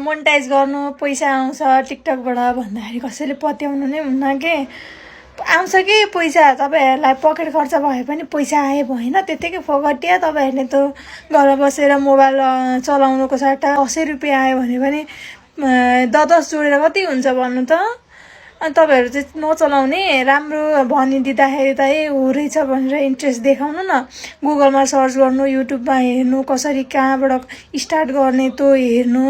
monetise गर्नु पैसा आउँछ टिकटकबाट भन्दाखेरि कसैले पत्याउनु नै हुन्न के आउँछ कि पैसा तपाईँहरूलाई पकेट खर्च भए पनि पैसा आयो भएन त्यत्तिकै फोकटिया तपाईँहरूले त घर बसेर मोबाइल चलाउनुको सट्टा 80 रुपियाँ आयो भने पनि 10 जोडेर कति हुन्छ भन्नु त अनि तपाईँहरू चाहिँ नचलाउने राम्रो भनिदिँदाखेरि त हो रहेछ भनेर इन्ट्रेस्ट देखाउनु न गुगलमा सर्च गर्नु युट्युबमा हेर्नु कसरी कहाँबाट स्टार्ट गर्ने त हेर्नु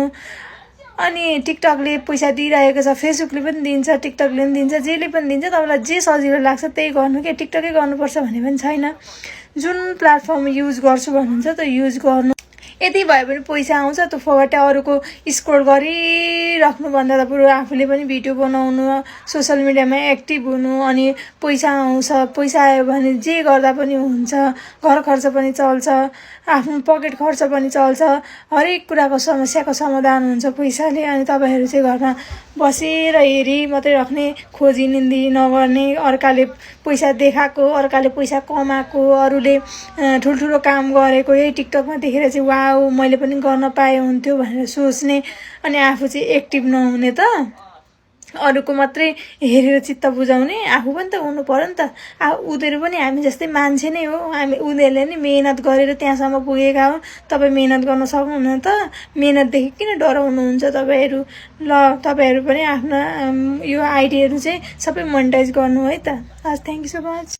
अनि टिकटकले पैसा दिइरहेको छ फेसबुकले पनि दिन्छ टिकटकले पनि दिन्छ जेले पनि दिन्छ तपाईँलाई जे सजिलो लाग्छ त्यही गर्नु के टिकटकै गर्नुपर्छ भन्ने पनि छैन जुन प्लेटफर्म युज गर्छु भन्नुहुन्छ त युज गर्नु यति भए पनि पैसा आउँछ त्यो फोकटे अरूको स्क्रोल गरिराख्नुभन्दा त बरु आफूले पनि भिडियो बनाउनु सोसियल मिडियामा एक्टिभ हुनु अनि पैसा आउँछ पैसा आयो भने जे गर्दा पनि हुन्छ घर खर्च पनि चल्छ आफ्नो पकेट खर्च पनि चल्छ हरेक कुराको समस्याको समाधान हुन्छ पैसाले अनि तपाईँहरू चाहिँ घरमा बसेर हेरी मात्रै राख्ने खोजी निन्दी नगर्ने अर्काले पैसा देखाएको अर्काले पैसा कमाएको अरूले ठुल्ठुलो काम गरेको यही टिकटकमा देखेर चाहिँ वाउ मैले पनि गर्न पाए हुन्थ्यो भनेर सोच्ने अनि आफू चाहिँ एक्टिभ नहुने त अरूको मात्रै हेरेर चित्त बुझाउने आफू पनि त हुनु पर्यो नि त उनीहरू पनि हामी जस्तै मान्छे नै हो हामी उनीहरूले नि मेहनत गरेर त्यहाँसम्म पुगेका हो तपाईँ मेहनत गर्न सक्नुहुन्न त मेहनतदेखि किन डराउनुहुन्छ तपाईँहरू ल तपाईँहरू पनि आफ्ना यो आइडियाहरू चाहिँ सबै मोनेटाइज गर्नु है त हस् थ्याङ्क यू सो मच